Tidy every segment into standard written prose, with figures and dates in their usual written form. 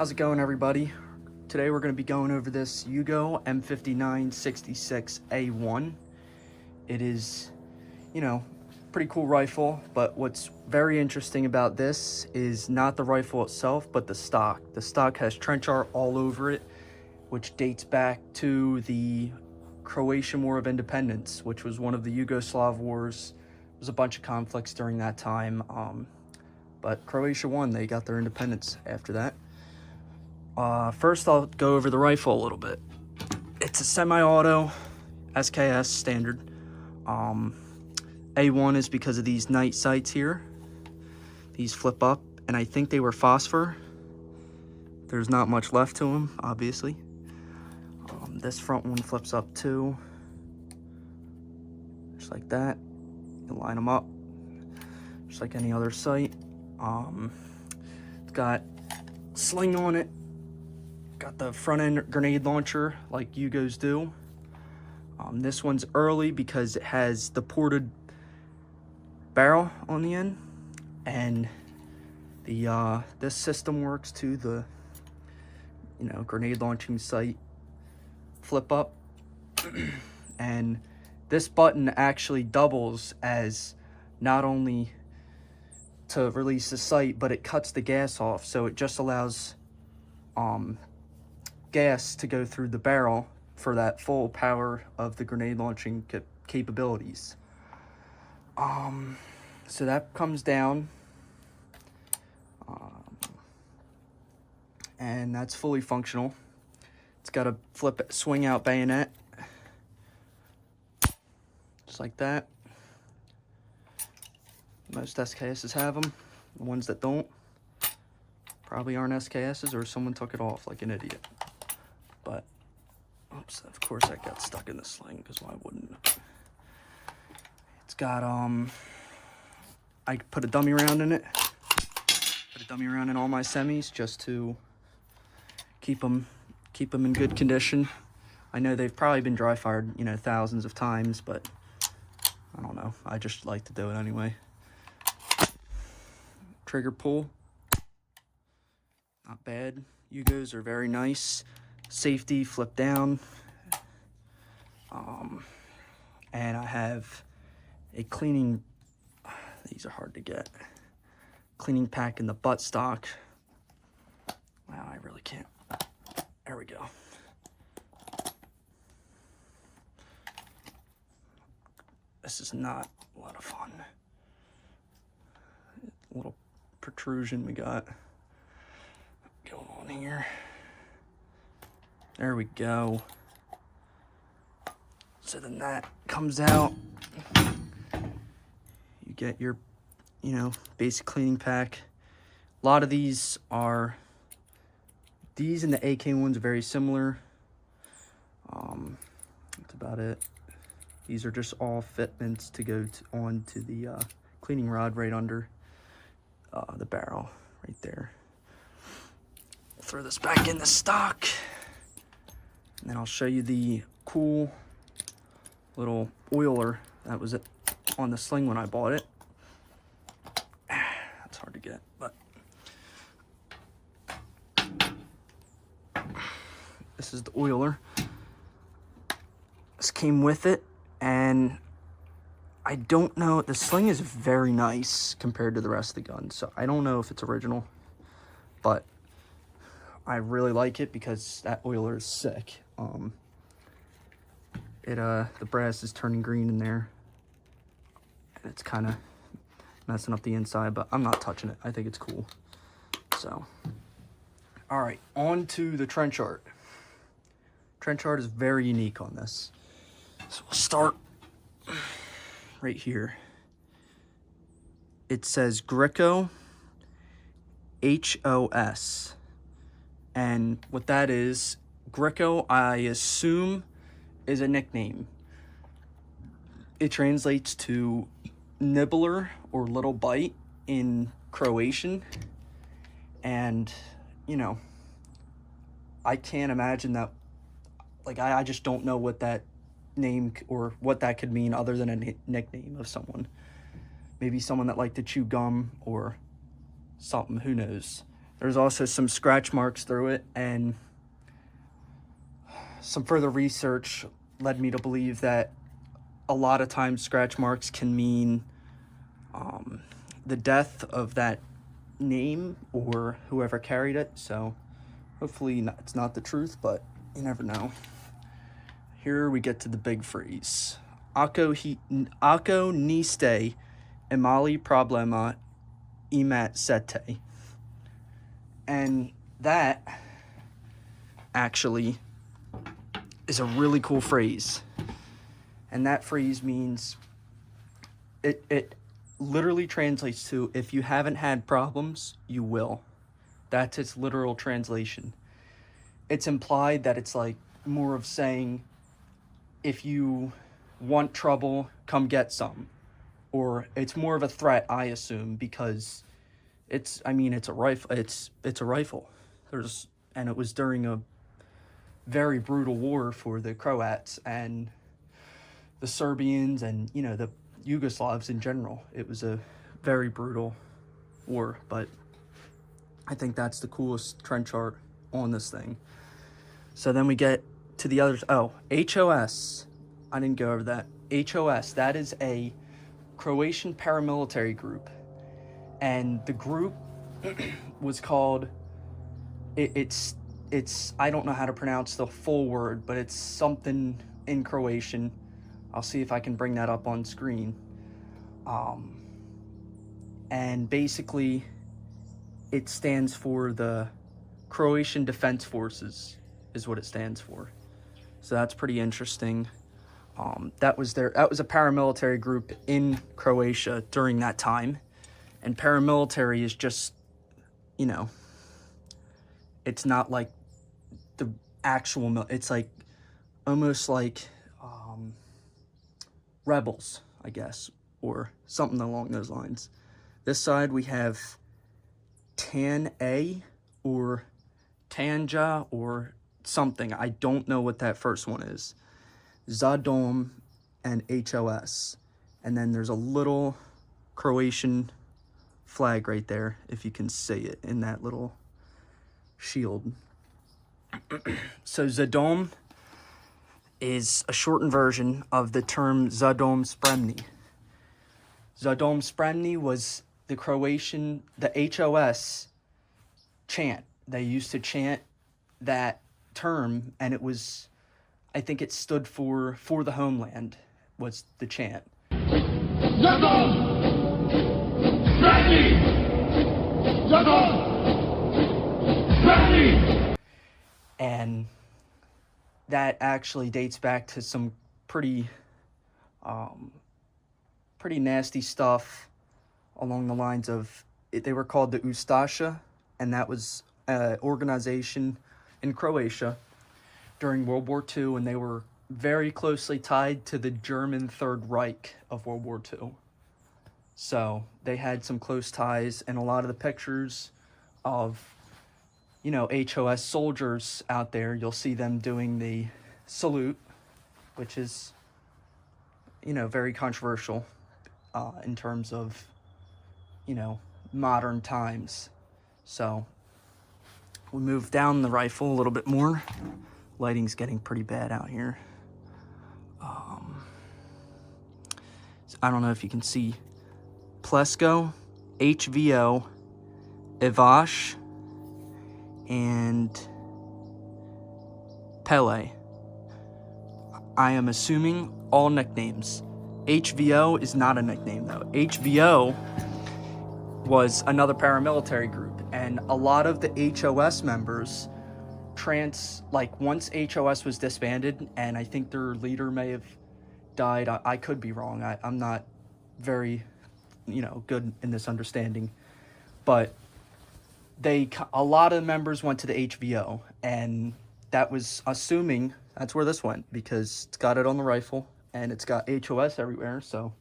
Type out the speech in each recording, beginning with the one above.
How's it going, everybody? Today we're going to be going over this Yugo M59 66A1. It is, pretty cool rifle, but what's very interesting about this is not the rifle itself, but the stock. The stock has trench art all over it, which dates back to the Croatian War of Independence, which was one of the Yugoslav wars. There was a bunch of conflicts during that time, but Croatia won. They got their independence after that. First, I'll go over the rifle a little bit. It's a semi-auto SKS standard. A1 is because of these night sights here. These flip up, and I think they were phosphor. There's not much left to them, obviously. This front one flips up too. Just like that. You line them up, just like any other sight. It's got sling on it. Got the front end grenade launcher like Yugos do. This one's early because it has the ported barrel on the end, and the this system works to the grenade launching sight flip up. And this button actually doubles as not only to release the sight, but it cuts the gas off, so it just allows gas to go through the barrel for that full power of the grenade launching capabilities. So that comes down, and that's fully functional. It's got a swing out bayonet, just like that. Most SKSs have them. The ones that don't probably aren't SKSs, or someone took it off like an idiot. But, oops, of course that got stuck in the sling, because why wouldn't it? It's got, I put a dummy round in it. Put a dummy round in all my semis just to keep them in good condition. I know they've probably been dry fired, thousands of times, but I don't know. I just like to do it anyway. Trigger pull, not bad. Yugos are very nice. Safety flip down, and I have a cleaning, these are hard to get, cleaning pack in the buttstock. Wow, I really can't. There we go. This is not a lot of fun. A little protrusion we got going on here. There we go. So then that comes out. You get your, basic cleaning pack. A lot of these and the AK ones are very similar. That's about it. These are just all fitments to go onto the cleaning rod right under the barrel right there. We'll throw this back in the stock. And then I'll show you the cool little oiler that was on the sling when I bought it. That's hard to get, but this is the oiler. This came with it, and I don't know, the sling is very nice compared to the rest of the gun, so I don't know if it's original, but I really like it because that oiler is sick. The brass is turning green in there, and it's kind of messing up the inside, but I'm not touching it. I think it's cool. So, all right, on to the trench art. Trench art is very unique on this. So we'll start right here. It says Greco HOS. And what that is, Greco, I assume, is a nickname. It translates to nibbler or little bite in Croatian. And, I can't imagine that. I just don't know what that name or what that could mean other than a nickname of someone. Maybe someone that liked to chew gum or something, who knows. There's also some scratch marks through it, and some further research led me to believe that a lot of times scratch marks can mean the death of that name or whoever carried it. So hopefully it's not the truth, but you never know. Here we get to the big freeze. Ako niste imali problema imat sete. And that actually is a really cool phrase. And that phrase means, it literally translates to, if you haven't had problems, you will. That's its literal translation. It's implied that it's like more of saying, if you want trouble, come get some. Or it's more of a threat, I assume, because it's a rifle. It's a rifle. And it was during a very brutal war for the Croats and the Serbians and, the Yugoslavs in general. It was a very brutal war, but I think that's the coolest trench art on this thing. So then we get to the others. Oh, HOS. I didn't go over that. HOS, that is a Croatian paramilitary group. And the group was called, it's I don't know how to pronounce the full word, but it's something in Croatian. I'll see if I can bring that up on screen. And basically, it stands for the Croatian Defense Forces, is what it stands for. So that's pretty interesting. That was a paramilitary group in Croatia during that time. And paramilitary is just, it's not like the actual, it's like almost like rebels, I guess, or something along those lines. This side we have TAN-A or Tanja or something. I don't know what that first one is. Zadom and HOS. And then there's a little Croatian flag right there, if you can see it in that little shield. So Zadom is a shortened version of the term Zadom Spremni. Zadom Spremni was the HOS chant. They used to chant that term, and it was, I think it stood for the homeland, was the chant. Zadom Spremni! Zadom Spremni! And that actually dates back to some pretty nasty stuff along the lines of, they were called the Ustaše, and that was an organization in Croatia during World War II, and they were very closely tied to the German Third Reich of World War II. So they had some close ties, and a lot of the pictures of HOS soldiers out there, you'll see them doing the salute, which is, very controversial in terms of, modern times. So we move down the rifle a little bit more. Lighting's getting pretty bad out here. So I don't know if you can see Plesko, HVO, Ivash, and Pele. I am assuming all nicknames. HVO is not a nickname though. HVO was another paramilitary group, and a lot of the HOS members once HOS was disbanded, and I think their leader may have died. I could be wrong. I'm not very, good in this understanding, but a lot of members went to the HVO, and that was assuming that's where this went, because it's got it on the rifle and it's got HOS everywhere, so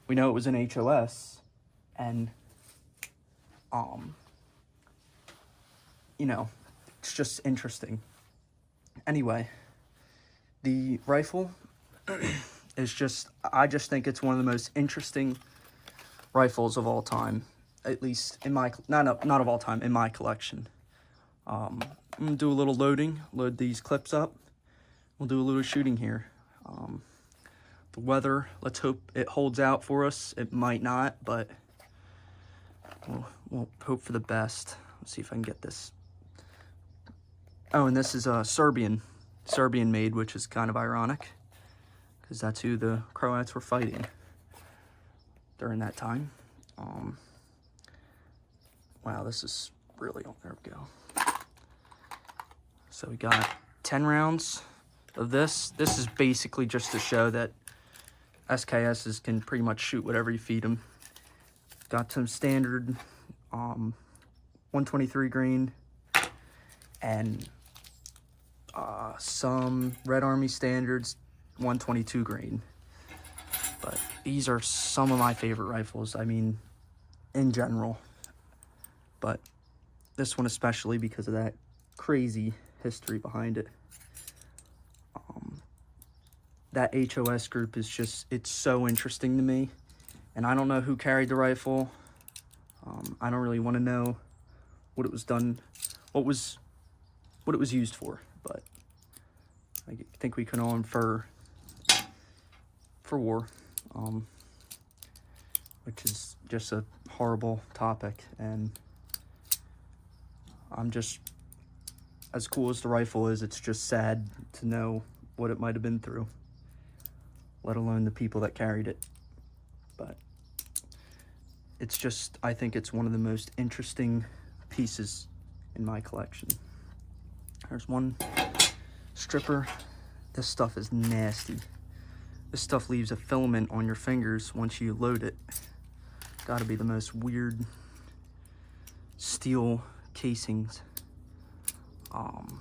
we know it was an HOS. And it's just interesting. Anyway, the rifle is I just think it's one of the most interesting rifles of all time. at least in my, not of all time, in my collection. I'm gonna do a little loading, load these clips up. We'll do a little shooting here. The weather, let's hope it holds out for us. It might not, but we'll hope for the best. Let's see if I can get this. Oh, and this is Serbian made, which is kind of ironic, because that's who the Croats were fighting during that time. Wow, this is really, oh, there we go. So we got 10 rounds of this. This is basically just to show that SKSs can pretty much shoot whatever you feed them. Got some standard 123 grain and some Red Army standards 122 grain. But these are some of my favorite rifles, I mean, in general. But this one especially because of that crazy history behind it. That HOS group is just, it's so interesting to me. And I don't know who carried the rifle. I don't really want to know what it was done, what it was used for. But I think we can all infer for war, which is just a horrible topic. And I'm just, as cool as the rifle is, it's just sad to know what it might have been through, let alone the people that carried it. But it's just, I think it's one of the most interesting pieces in my collection. There's one stripper. This stuff is nasty. This stuff leaves a filament on your fingers once you load it. Gotta be the most weird steel casings on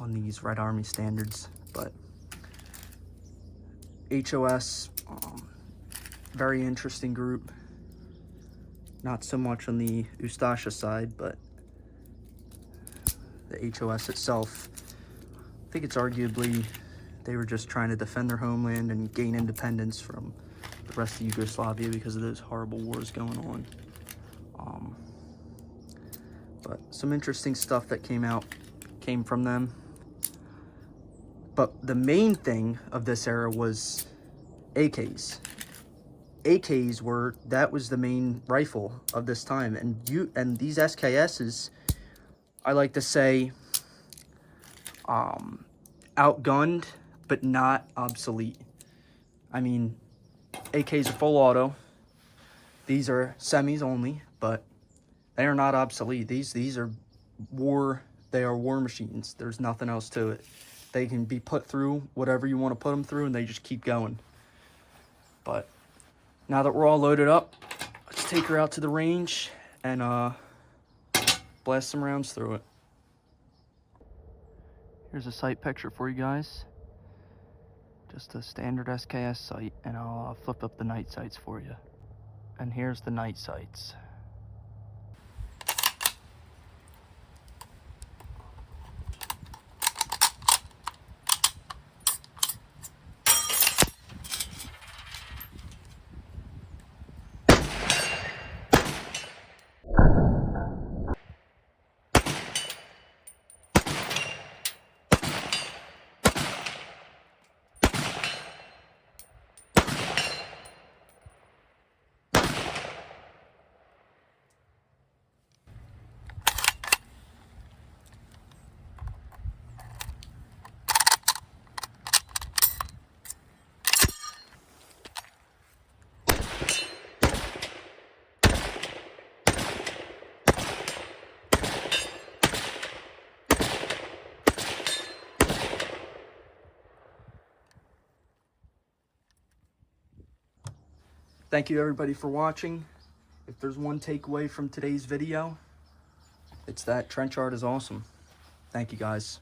these Red Army standards. But HOS, very interesting group. Not so much on the Ustaše side, but the HOS itself, I think it's arguably they were just trying to defend their homeland and gain independence from the rest of Yugoslavia because of those horrible wars going on. But some interesting stuff that came from them. But the main thing of this era was AKs. AKs that was the main rifle of this time. And these SKSs, I like to say, outgunned, but not obsolete. I mean, AKs are full auto. These are semis only, but they are not obsolete. These are war machines. There's nothing else to it. They can be put through whatever you want to put them through, and they just keep going. But now that we're all loaded up, let's take her out to the range and blast some rounds through it. Here's a sight picture for you guys. Just a standard SKS sight, and I'll flip up the night sights for you. And here's the night sights. Thank you everybody for watching. If there's one takeaway from today's video, it's that trench art is awesome. Thank you guys.